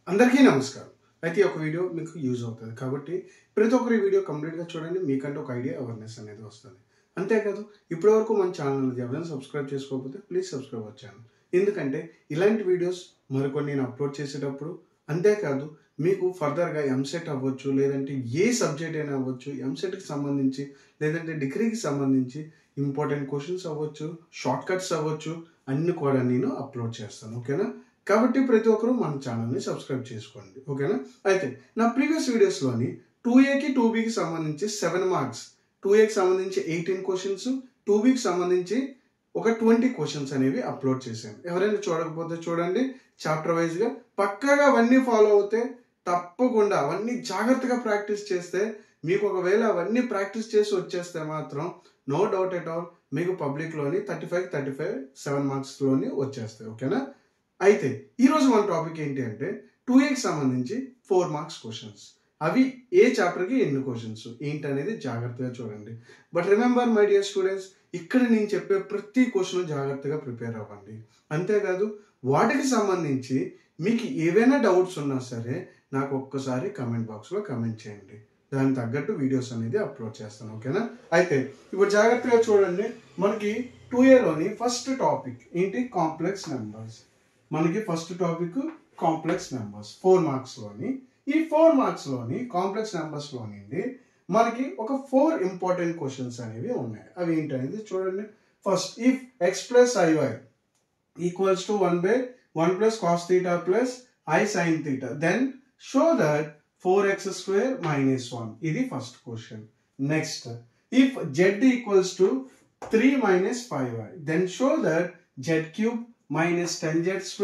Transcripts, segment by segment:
అందరికీ నమస్కారం. అయితే ఒక వీడియో మీకు యూజ్ అవుతుంది కాబట్టి ప్రతి ఒక్కరి వీడియో కంప్లీట్గా చూడండి. మీకంటే ఒక ఐడియా అవేర్నెస్ అనేది వస్తుంది. అంతేకాదు ఇప్పటివరకు మన ఛానల్ ఎవరైనా సబ్స్క్రైబ్ చేసుకోకపోతే ప్లీజ్ సబ్స్క్రైబ్ అవర్ ఛానల్. ఎందుకంటే ఇలాంటి వీడియోస్ మరికొన్ని నేను అప్లోడ్ చేసేటప్పుడు అంతేకాదు మీకు ఫర్దర్గా ఎంసెట్ అవ్వచ్చు, లేదంటే ఏ సబ్జెక్ట్ అయినా అవ్వచ్చు, ఎంసెట్కి సంబంధించి లేదంటే డిగ్రీకి సంబంధించి ఇంపార్టెంట్ క్వశ్చన్స్ అవ్వచ్చు, షార్ట్ కట్స్ అవ్వచ్చు, అన్ని కూడా నేను అప్లోడ్ చేస్తాను. ఓకేనా? కాబట్టి ప్రతి ఒక్కరూ మన ఛానల్ని సబ్స్క్రైబ్ చేసుకోండి. ఓకేనా? అయితే నా ప్రీవియస్ వీడియోస్లోని 2Aకి 2Bకి సంబంధించి 7 మార్క్స్, 2Aకి సంబంధించి 18 క్వశ్చన్స్, 2Bకి సంబంధించి ఒక 20 క్వశ్చన్స్ అనేవి అప్లోడ్ చేశాను. ఎవరైనా చూడకపోతే చూడండి. చాప్టర్ వైజ్గా పక్కాగా అవన్నీ ఫాలో అవుతే తప్పకుండా అవన్నీ జాగ్రత్తగా ప్రాక్టీస్ చేస్తే మీకు ఒకవేళ అవన్నీ ప్రాక్టీస్ చేసి వచ్చేస్తే మాత్రం నో డౌట్ ఎట్ ఆల్ మీకు పబ్లిక్లోని 35 7 మార్క్స్లోని వచ్చేస్తాయి. ఓకేనా? అయితే ఈరోజు మన టాపిక్ ఏంటి అంటే 2Aకి సంబంధించి 4 మార్క్స్ క్వశ్చన్స్. అవి ఏ చాప్టర్కి ఎన్ని క్వశ్చన్స్ ఏంటి అనేది జాగ్రత్తగా చూడండి. But remember my dear students, ఇక్కడ నేను చెప్పే ప్రతి క్వశ్చన్ జాగ్రత్తగా ప్రిపేర్ అవ్వండి. అంతేకాదు వాటికి సంబంధించి మీకు ఏవైనా డౌట్స్ ఉన్నా సరే నాకు ఒక్కసారి కమెంట్ బాక్స్లో కమెంట్ చేయండి. దానికి తగ్గట్టు వీడియోస్ అనేది అప్లోడ్ చేస్తాను. ఓకేనా? అయితే ఇప్పుడు జాగ్రత్తగా చూడండి. మనకి 2Aలోని ఫస్ట్ టాపిక్ ఏంటి? Complex numbers. మనకి ఫస్ట్ టాపిక్ కాంప్లెక్స్ నెంబర్స్ 4 మార్క్స్లోని. ఈ 4 మార్క్స్లోని కాంప్లెక్స్ నెంబర్స్లోని మనకి ఒక 4 ఇంపార్టెంట్ క్వశ్చన్స్ అనేవి ఉన్నాయి. అవి ఏంటనేది చూడండి. First, if x plus i y equals to 1/1 plus cos theta plus i sine theta then show that 4x² - 1. ఇది first question. Next, if z equals to 3 - 5y then show that z³ minus 10z²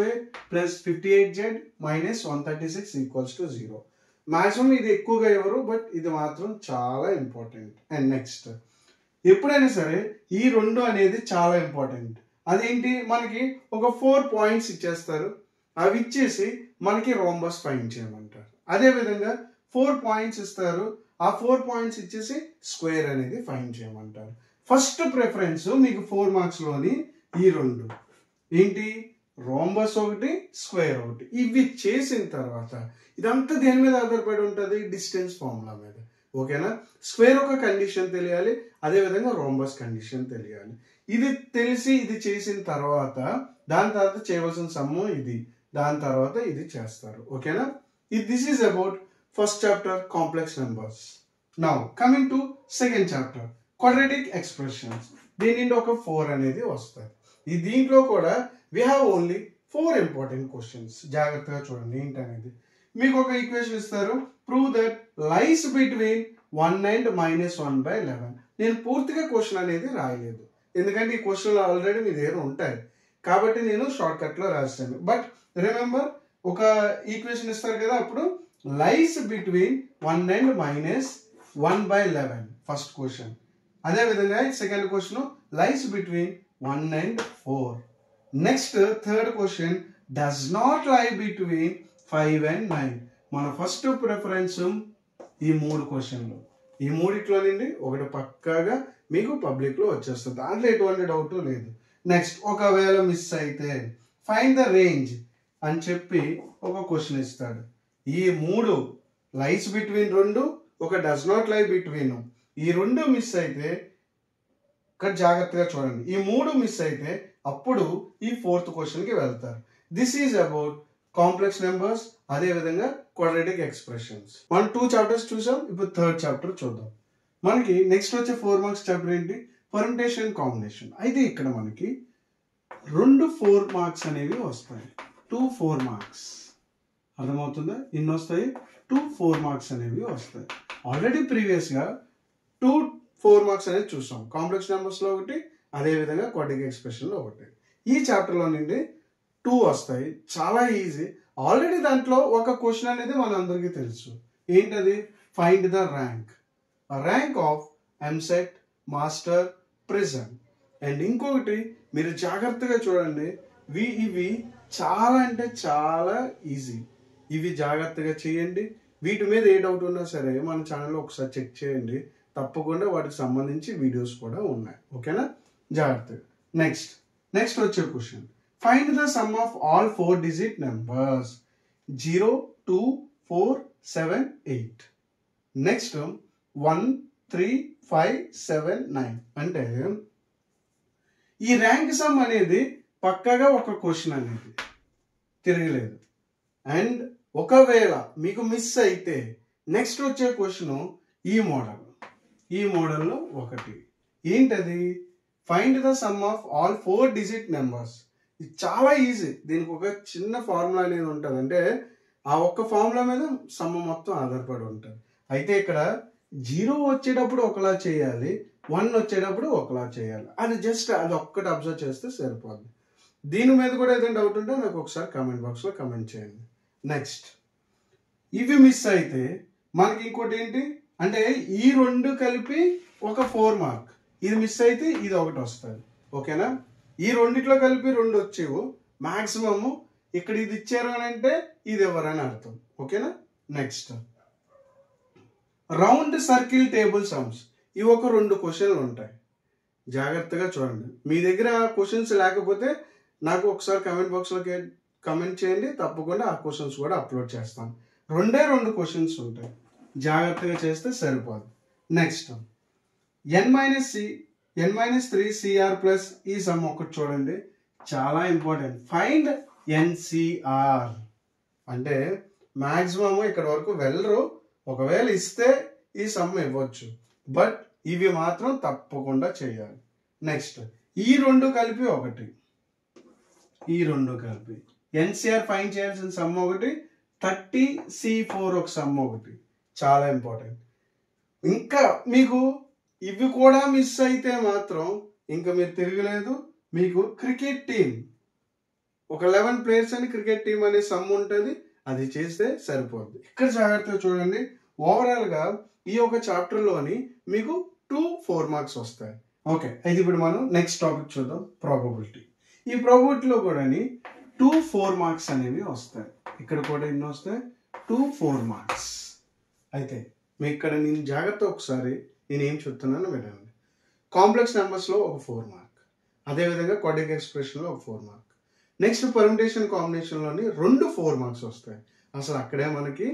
plus 58z minus 136 equals to 0. Maximum ఇది ఎక్కువగా ఇవ్వరు, but ఇది మాత్రం చాలా important. And next, ఎప్పుడైనా సరే ఈ రెండు అనేది చాలా ఇంపార్టెంట్. అదేంటి? మనకి ఒక 4 పాయింట్స్ ఇచ్చేస్తారు. అవి ఇచ్చేసి మనకి రోంబస్ ఫైండ్ చేయమంటారు. అదేవిధంగా 4 పాయింట్స్ ఇస్తారు. ఆ 4 పాయింట్స్ ఇచ్చేసి స్క్వేర్ అనేది ఫైండ్ చేయమంటారు. ఫస్ట్ ప్రిఫరెన్స్ మీకు 4 మార్క్స్లోని ఈ రెండు ఏంటి? రోంబస్ ఒకటి, స్క్వేర్ ఒకటి. ఇవి చేసిన తర్వాత ఇదంతా దేని మీద ఆధారపడి ఉంటుంది? డిస్టెన్స్ ఫార్ములా మీద. ఓకేనా? స్క్వేర్ ఒక కండిషన్ తెలియాలి, అదేవిధంగా రోంబస్ కండిషన్ తెలియాలి. ఇది తెలిసి ఇది చేసిన తర్వాత దాని తర్వాత చేయవలసిన సమ్ము ఇది, దాని తర్వాత ఇది చేస్తారు. ఓకేనా? This is about first chapter complex numbers. Now coming to second chapter quadratic expressions. దీని నుండి ఒక 4 అనేది వస్తాయి. దీంట్లో కూడా we have only 4 important questions. జాగ్రత్తగా చూడండి ఏంటనేది. మీకు ఒక ఈక్వేషన్ ఇస్తారు, prove that lies between 1 and -1/11. నేను పూర్తిగా క్వశ్చన్ అనేది రాయలేదు, ఎందుకంటే ఈ క్వశ్చన్లు ఆల్రెడీ మీ దగ్గర ఉంటాయి కాబట్టి నేను షార్ట్ కట్లో రాస్తాను. బట్ రిమెంబర్, ఒక ఈక్వేషన్ ఇస్తారు కదా, అప్పుడు lies between 1 and -1/11 first question. అదేవిధంగా second question lies between 1 and 4. Next third question does not lie between 5 and 9. మన ఫస్ట్ ప్రిఫరెన్స్ ఈ 3 క్వశ్చన్లు. ఈ మూడిట్లో నుండి ఒకటి పక్కాగా మీకు పబ్లిక్లో వచ్చేస్తుంది, దాంట్లో ఎటువంటి డౌట్ లేదు. నెక్స్ట్, ఒకవేళ మిస్ అయితే ఫైండ్ ద రేంజ్ అని చెప్పి ఒక క్వశ్చన్ ఇస్తాడు. ఈ 3 లైస్ బిట్వీన్ 2, ఒక డస్ నాట్ లై బిట్వీన్, ఈ 2 మిస్ అయితే ఇక్కడ జాగ్రత్తగా చూడండి. ఈ 3 మిస్ అయితే అప్పుడు ఈ 4th క్వశ్చన్కి వెళ్తారు. This is about complex numbers, అదేవిధంగా క్వాడ్రాటిక్ ఎక్స్ప్రెషన్స్. 1-2 చాప్టర్స్ చూసాం. ఇప్పుడు థర్డ్ చాప్టర్ చూద్దాం. మనకి నెక్స్ట్ వచ్చే 4 మార్క్స్ చాప్టర్ ఏంటి? Permutation combination. అయితే ఇక్కడ మనకి 2 4 మార్క్స్ అనేవి వస్తాయి. 2 4 మార్క్స్. అర్థమవుతుందా? ఇన్ని వస్తాయి. 2 4 మార్క్స్ అనేవి వస్తాయి. ఆల్రెడీ ప్రీవియస్గా 2 4 మార్క్స్ అనేది చూసాం. కాంప్లెక్స్ నెంబర్స్లో ఒకటి, అదేవిధంగా క్వాడ్రాటిక్ ఎక్స్ప్రెషన్లో ఒకటి. ఈ చాప్టర్లో నుండి 2 వస్తాయి. చాలా ఈజీ. ఆల్రెడీ దాంట్లో ఒక క్వశ్చన్ అనేది మనందరికీ తెలుసు. ఏంటది? Find the rank of EAMCET, master, prison. And ఇంకొకటి మీరు జాగ్రత్తగా చూడండి, ఇవి చాలా అంటే చాలా ఈజీ. ఇవి జాగ్రత్తగా చేయండి. వీటి మీద ఏ డౌట్ ఉన్నా సరే మన ఛానల్లో ఒకసారి చెక్ చేయండి. తప్పకుండా వాటికి సంబంధించి వీడియోస్ కూడా ఉన్నాయి. ఓకేనా? జాగ్రత్తగా. నెక్స్ట్ వచ్చే question, find the sum of all 4 digit numbers 0, 2 4 7 8. Next 1 3 5 7 9. అంటే ఈ ర్యాంక్ సమ్ అనేది పక్కగా ఒక క్వశ్చన్ అనేది తిరగలేదు. అండ్ ఒకవేళ మీకు మిస్ అయితే నెక్స్ట్ వచ్చే క్వశ్చన్ ఈ మోడల్లో ఒకటి ఏంటది, find the sum of all 4 digit numbers. ఇది చాలా ఈజీ. దీనికి ఒక చిన్న ఫార్ములా అనేది ఉంటుంది. అంటే ఆ ఒక్క ఫార్ములా మీద సమ్ మొత్తం ఆధారపడి ఉంటుంది. అయితే ఇక్కడ 0 వచ్చేటప్పుడు ఒకలా చేయాలి, 1 వచ్చేటప్పుడు ఒకలా చేయాలి. అది జస్ట్ అది ఒక్కటి అబ్జర్వ్ చేస్తే సరిపోద్ది. దీని మీద కూడా ఏదైనా డౌట్ ఉంటే నాకు ఒకసారి కామెంట్ బాక్స్లో కమెంట్ చేయండి. నెక్స్ట్ ఇవి మిస్ అయితే మనకి ఇంకోటి ఏంటి అంటే ఈ 2 కలిపి ఒక 4 మార్క్. ఇది మిస్ అయితే ఇది ఒకటి వస్తుంది. ఓకేనా, ఈ రెండిట్లో కలిపి 2 వచ్చేవు. మ్యాక్సిమము ఇక్కడ ఇది ఇచ్చారు అని అంటే ఇది ఎవరని అర్థం. ఓకేనా, next round circle table sums. ఇవి ఒక 2 క్వశ్చన్లు ఉంటాయి. జాగ్రత్తగా చూడండి. మీ దగ్గర క్వశ్చన్స్ లేకపోతే నాకు ఒకసారి కామెంట్ బాక్స్లో కమెంట్ చేయండి. తప్పకుండా ఆ క్వశ్చన్స్ కూడా అప్లోడ్ చేస్తాను. 2 క్వశ్చన్స్ ఉంటాయి. జాగ్రత్తగా చేస్తే సరిపోదు. నెక్స్ట్ n-3cr ప్లస్ ఈ సమ్ ఒకటి చూడండి, చాలా ఇంపార్టెంట్. ఫైండ్ NCR అంటే మ్యాక్సిమం ఇక్కడ వరకు వెళ్ళరు. ఒకవేళ ఇస్తే ఈ సమ్ ఇవ్వచ్చు, బట్ ఇవి మాత్రం తప్పకుండా చేయాలి. నెక్స్ట్ ఈ 2 కలిపి ఒకటి, ఈ 2 కలిపి NCR ఫైండ్ చేయాల్సిన సమ్ ఒకటి, 30C4 ఒక సమ్ ఒకటి, చాలా ఇంపార్టెంట్. ఇంకా మీకు ఇవి కూడా మిస్ అయితే మాత్రం ఇంకా మీరు తిరగలేదు. మీకు క్రికెట్ టీం ఒక 11 ప్లేయర్స్ అని క్రికెట్ టీం అనే సమ్ ఉంటుంది, అది చేస్తే సరిపోద్ది. ఇక్కడ జాగ్రత్తగా చూడండి. ఓవరాల్గా ఈ ఒక చాప్టర్లోని మీకు 2-4 మార్క్స్ వస్తాయి. ఓకే, అయితే ఇప్పుడు మనం నెక్స్ట్ టాపిక్ చూద్దాం, ప్రాబబిలిటీ. ఈ ప్రాబబిలిటీలో కూడా 2-4 మార్క్స్ అనేవి వస్తాయి. ఇక్కడ కూడా ఎన్ని వస్తాయి, 2-4 మార్క్స్. అయితే మీ ఇక్కడ నేను జాగ్రత్త ఒకసారి నేను ఏం చెప్తున్నానో వినండి. కాంప్లెక్స్ నెంబర్స్లో ఒక 4 మార్క్, అదేవిధంగా క్వాడ్రాటిక్ ఎక్స్ప్రెషన్లో ఒక 4 మార్క్. నెక్స్ట్ పర్ముటేషన్ కాంబినేషన్లోని 2 4 మార్క్స్ వస్తాయి. అసలు అక్కడే మనకి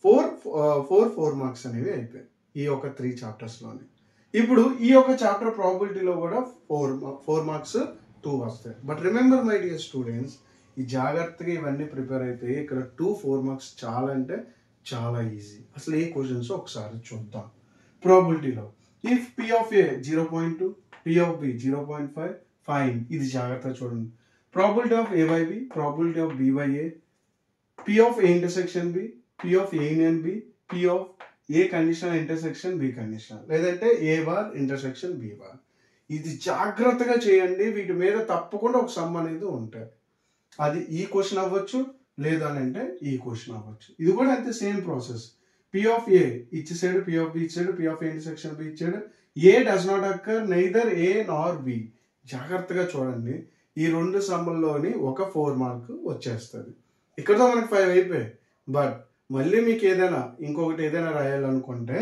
4 మార్క్స్ అనేవి అయిపోయాయి ఈ ఒక 3 చాప్టర్స్లోని. ఇప్పుడు ఈ ఒక చాప్టర్ ప్రాబబిలిటీలో కూడా 4 మార్క్స్ 2 వస్తాయి. But remember my dear students, ఈ జాగ్రత్తగా ఇవన్నీ ప్రిపేర్ అయితే ఇక్కడ 2-4 మార్క్స్ చాలా అంటే చాలా ఈజీ. అసలు ఏ క్వశ్చన్స్ ఒకసారి చూద్దాం. ప్రాబబిలిటీలో if P of A 0.2, P of B 0.5, fine. ఇది జాగ్రత్తగా చూడండి. Probability of A by B, probability of B by A, P of A intersection B, P of A union B, P of A conditional intersection B conditional, లేదంటే A bar intersection B bar. ఇది జాగ్రత్తగా చేయండి. వీటి మీద తప్పకుండా ఒక some అనేది ఉంటుంది. అది ఈ క్వశ్చన్ అవ్వచ్చు, లేదనంటే ఈ క్వశ్చన్ అవ్వచ్చు. ఇది కూడా అంతే, same process. P of A ఇచ్చేసాడు, P of B ఇచ్చాడు, P of A intersection B ఇచ్చాడు. A does not occur neither A nor B. జాగ్రత్తగా చూడండి. ఈ 2 సమ్ముల్లోని ఒక 4 మార్క్ వచ్చేస్తుంది. ఇక్కడతో మనకి 5 అయిపోయాయి. బట్ మళ్ళీ మీకు ఇంకొకటి ఏదైనా రాయాలనుకుంటే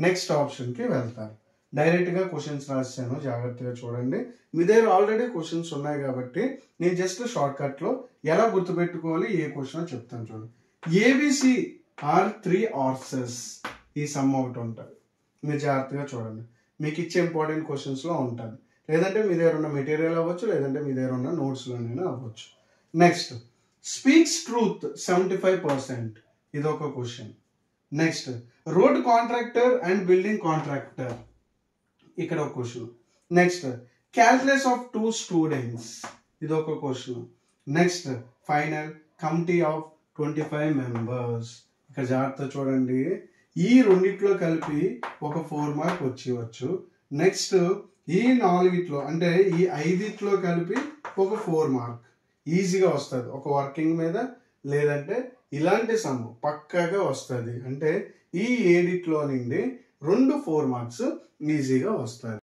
నెక్స్ట్ ఆప్షన్కి వెళ్తారు. డైరెక్ట్గా క్వశ్చన్స్ రాశాను, జాగ్రత్తగా చూడండి. మీ దగ్గర ఆల్రెడీ క్వశ్చన్స్ ఉన్నాయి కాబట్టి నేను జస్ట్ షార్ట్ కట్లో ఎలా గుర్తుపెట్టుకోవాలి ఏ క్వశ్చన్ చెప్తాను చూడండి. ABC ఆర్ 3 ఆర్సెస్ ఈ సమ్ ఒకటి ఉంటుంది. మీరు జాగ్రత్తగా చూడండి. మీకు ఇచ్చే ఇంపార్టెంట్ క్వశ్చన్స్లో ఉంటుంది, లేదంటే మీ దగ్గర ఉన్న మెటీరియల్ అవ్వచ్చు, లేదంటే మీ దగ్గర ఉన్న నోట్స్లోనైనా అవ్వచ్చు. నెక్స్ట్ స్పీక్స్ ట్రూత్ 75%, ఇది ఒక question. Next road contractor and building contractor, ఇక్కడ ఒక question. Next calculus of 2 students, ఇది ఒక question. Next final committee of 25 members. ఇక్కడ జాగ్రత్త చూడండి. ఈ రెండిట్లో కలిపి ఒక 4 మార్క్ వచ్చేవచ్చు. నెక్స్ట్ ఈ 4 అంటే ఈ 5 కలిపి ఒక 4 మార్క్ ఈజీగా వస్తుంది ఒక వర్కింగ్ మీద, లేదంటే ఇలాంటి సమ్ పక్కాగా వస్తుంది. అంటే ఈ 7 నుండి 2 4 మార్క్స్ ఈజీగా వస్తుంది.